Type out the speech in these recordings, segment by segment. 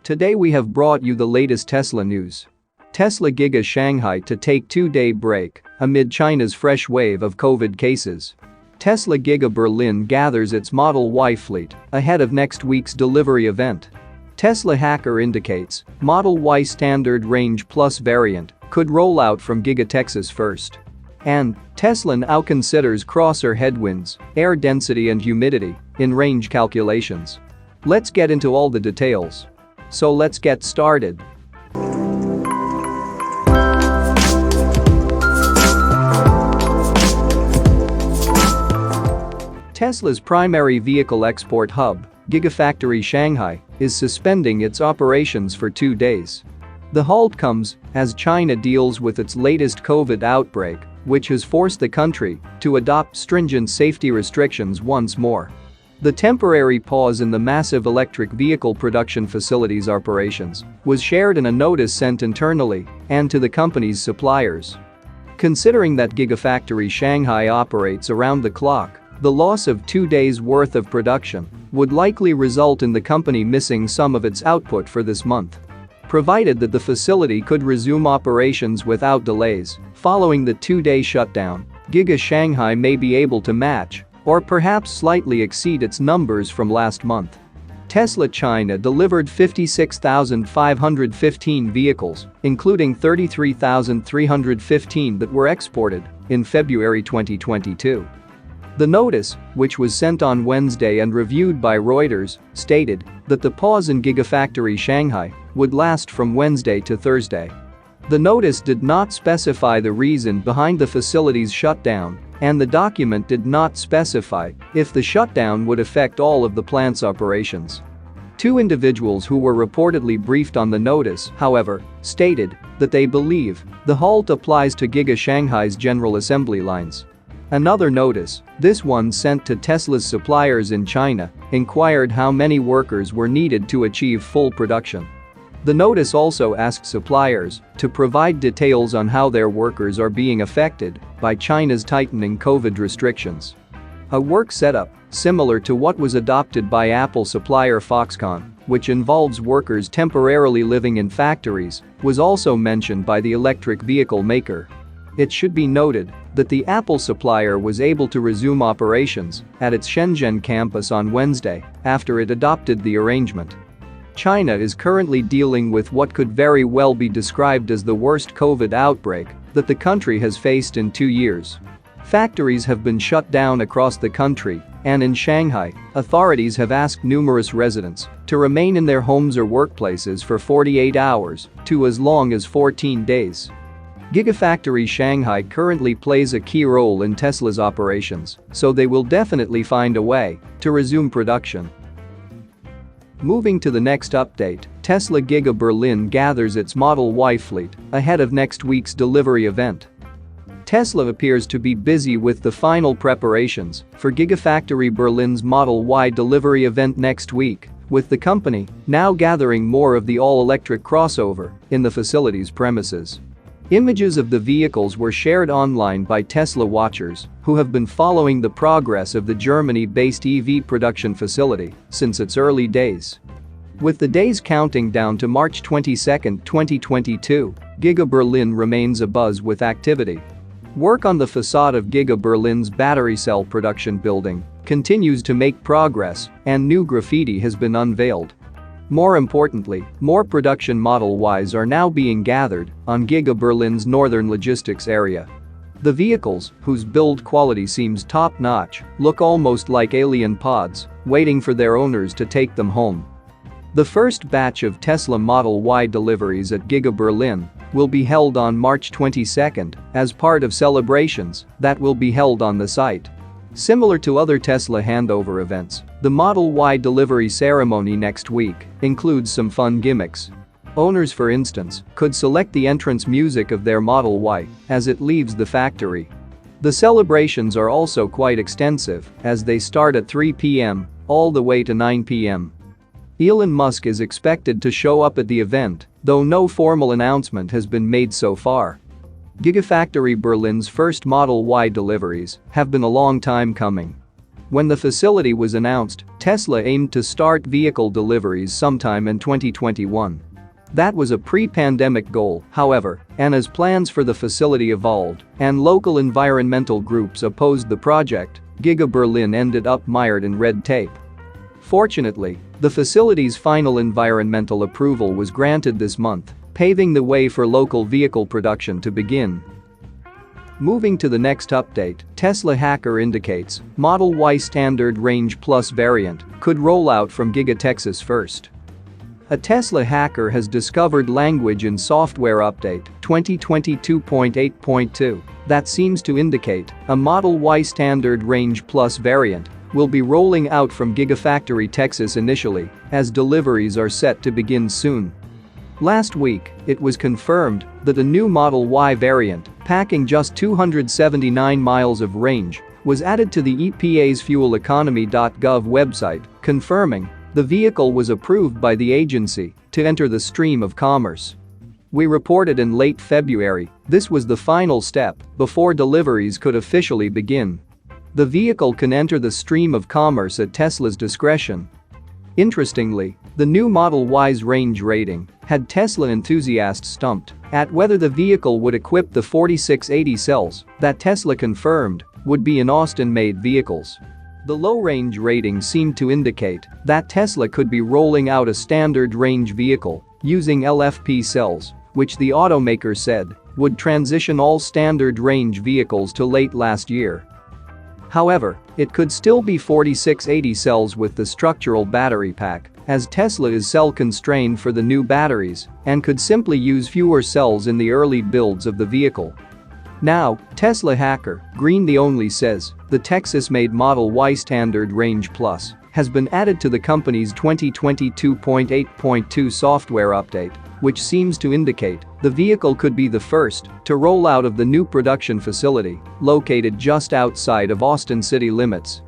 Today we have brought you the latest Tesla news. Tesla Giga Shanghai to take two-day break amid China's fresh wave of COVID cases. Tesla Giga Berlin gathers its Model Y fleet ahead of next week's delivery event. Tesla hacker indicates Model Y Standard Range Plus variant could roll out from Giga Texas first. And Tesla now considers crosser headwinds, air density and humidity in range calculations. Let's get into all the details. So let's get started. Tesla's primary vehicle export hub, Gigafactory Shanghai, is suspending its operations for 2 days. The halt comes as China deals with its latest COVID outbreak, which has forced the country to adopt stringent safety restrictions once more. The temporary pause in the massive electric vehicle production facility's operations was shared in a notice sent internally and to the company's suppliers. Considering that Gigafactory Shanghai operates around the clock, the loss of 2 days' worth of production would likely result in the company missing some of its output for this month. Provided that the facility could resume operations without delays following the 2-day shutdown, Giga Shanghai may be able to match or perhaps slightly exceed its numbers from last month. Tesla China delivered 56,515 vehicles, including 33,315 that were exported in February 2022. The notice, which was sent on Wednesday and reviewed by Reuters, stated that the pause in Gigafactory Shanghai would last from Wednesday to Thursday. The notice did not specify the reason behind the facility's shutdown, and the document did not specify if the shutdown would affect all of the plant's operations. Two individuals who were reportedly briefed on the notice, however, stated that they believe the halt applies to Giga Shanghai's general assembly lines. Another notice, this one sent to Tesla's suppliers in China, inquired how many workers were needed to achieve full production. The notice also asked suppliers to provide details on how their workers are being affected by China's tightening COVID restrictions. A work setup similar to what was adopted by Apple supplier Foxconn, which involves workers temporarily living in factories, was also mentioned by the electric vehicle maker. It should be noted that the Apple supplier was able to resume operations at its Shenzhen campus on Wednesday after it adopted the arrangement. China is currently dealing with what could very well be described as the worst COVID outbreak that the country has faced in 2 years. Factories have been shut down across the country, and in Shanghai, authorities have asked numerous residents to remain in their homes or workplaces for 48 hours to as long as 14 days. Gigafactory Shanghai currently plays a key role in Tesla's operations, so they will definitely find a way to resume production. Moving to the next update, Tesla Giga Berlin gathers its Model Y fleet ahead of next week's delivery event. Tesla appears to be busy with the final preparations for Gigafactory Berlin's Model Y delivery event next week, with the company now gathering more of the all-electric crossover in the facility's premises. Images of the vehicles were shared online by Tesla watchers who have been following the progress of the Germany-based EV production facility since its early days. With the days counting down to March 22, 2022, Giga Berlin remains abuzz with activity. Work on the facade of Giga Berlin's battery cell production building continues to make progress, and new graffiti has been unveiled. More importantly, more production Model Ys are now being gathered on Giga Berlin's northern logistics area. The vehicles, whose build quality seems top-notch, look almost like alien pods, waiting for their owners to take them home. The first batch of Tesla Model Y deliveries at Giga Berlin will be held on March 22 as part of celebrations that will be held on the site. Similar to other Tesla handover events, the Model Y delivery ceremony next week includes some fun gimmicks. Owners, for instance, could select the entrance music of their Model Y as it leaves the factory. The celebrations are also quite extensive, as they start at 3 p.m. all the way to 9 p.m. Elon Musk is expected to show up at the event, though no formal announcement has been made so far. Gigafactory Berlin's first Model Y deliveries have been a long time coming. When the facility was announced, Tesla aimed to start vehicle deliveries sometime in 2021. That was a pre-pandemic goal, however, and as plans for the facility evolved and local environmental groups opposed the project, Giga Berlin ended up mired in red tape. Fortunately, the facility's final environmental approval was granted this month, paving the way for local vehicle production to begin. Moving to the next update, Tesla hacker indicates Model Y Standard Range Plus variant could roll out from Giga Texas first. A Tesla hacker has discovered language in software update 2022.8.2 that seems to indicate a Model Y Standard Range Plus variant will be rolling out from Gigafactory Texas initially, as deliveries are set to begin soon. Last week, it was confirmed that a new Model Y variant, packing just 279 miles of range, was added to the EPA's fueleconomy.gov website, confirming the vehicle was approved by the agency to enter the stream of commerce. We reported in late February this was the final step before deliveries could officially begin. The vehicle can enter the stream of commerce at Tesla's discretion. Interestingly, the new Model Y's range rating had Tesla enthusiasts stumped at whether the vehicle would equip the 4680 cells that Tesla confirmed would be in Austin-made vehicles. The low-range rating seemed to indicate that Tesla could be rolling out a standard range vehicle using LFP cells, which the automaker said would transition all standard range vehicles to late last year. However, it could still be 4680 cells with the structural battery pack, as Tesla is cell-constrained for the new batteries and could simply use fewer cells in the early builds of the vehicle. Now, Tesla hacker Green the Only says the Texas-made Model Y Standard Range Plus has been added to the company's 2022.8.2 software update, which seems to indicate the vehicle could be the first to roll out of the new production facility located just outside of Austin city limits.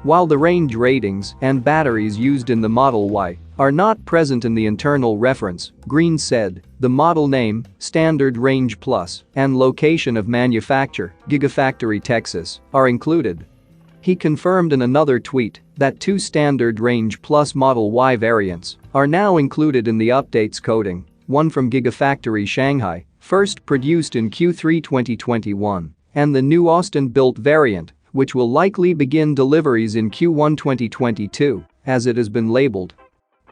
While the range ratings and batteries used in the Model Y are not present in the internal reference, Green said the model name, Standard Range Plus, and location of manufacture, Gigafactory Texas, are included. He confirmed in another tweet that 2 Standard Range Plus Model Y variants are now included in the update's coding, one from Gigafactory Shanghai, first produced in Q3 2021, and the new Austin-built variant, which will likely begin deliveries in Q1 2022, as it has been labeled.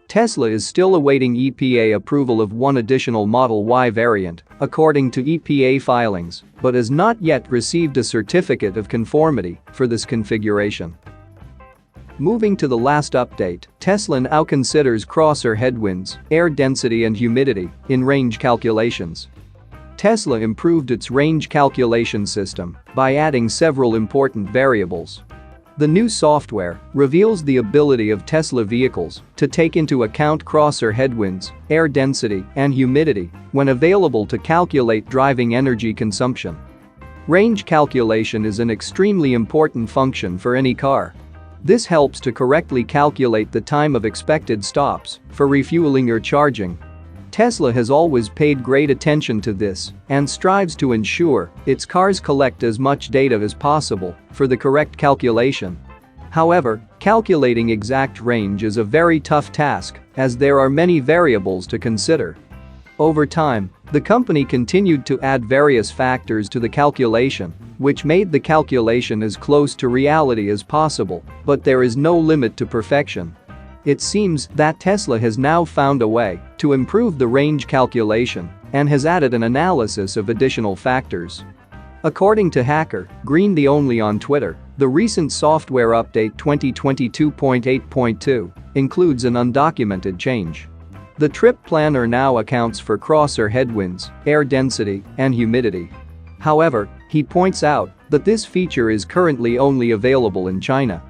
Tesla is still awaiting EPA approval of one additional Model Y variant, according to EPA filings, but has not yet received a certificate of conformity for this configuration. Moving to the last update, Tesla now considers crosser headwinds, air density and humidity in range calculations. Tesla improved its range calculation system by adding several important variables. The new software reveals the ability of Tesla vehicles to take into account crosser headwinds, air density, and humidity when available to calculate driving energy consumption. Range calculation is an extremely important function for any car. This helps to correctly calculate the time of expected stops for refueling or charging. Tesla has always paid great attention to this and strives to ensure its cars collect as much data as possible for the correct calculation. However, calculating exact range is a very tough task as there are many variables to consider. Over time, the company continued to add various factors to the calculation, which made the calculation as close to reality as possible, but there is no limit to perfection. It seems that Tesla has now found a way to improve the range calculation and has added an analysis of additional factors. According to hacker Green the Only on Twitter, the recent software update 2022.8.2 includes an undocumented change. The trip planner now accounts for crosser headwinds, air density, and humidity. However, he points out that this feature is currently only available in China.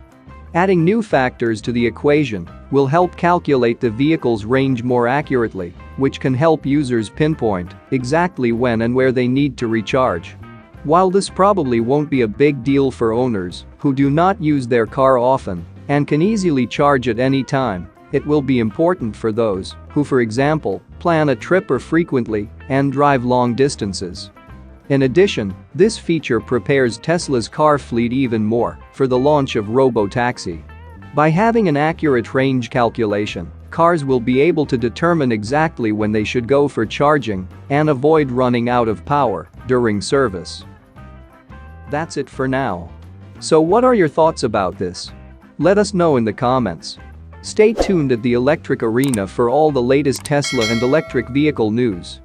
Adding new factors to the equation will help calculate the vehicle's range more accurately, which can help users pinpoint exactly when and where they need to recharge. While this probably won't be a big deal for owners who do not use their car often and can easily charge at any time, it will be important for those who, for example, plan a trip or frequently and drive long distances. In addition, this feature prepares Tesla's car fleet even more for the launch of robo-taxi. By having an accurate range calculation, cars will be able to determine exactly when they should go for charging and avoid running out of power during service. That's it for now. So what are your thoughts about this? Let us know in the comments. Stay tuned at the Electric Arena for all the latest Tesla and electric vehicle news.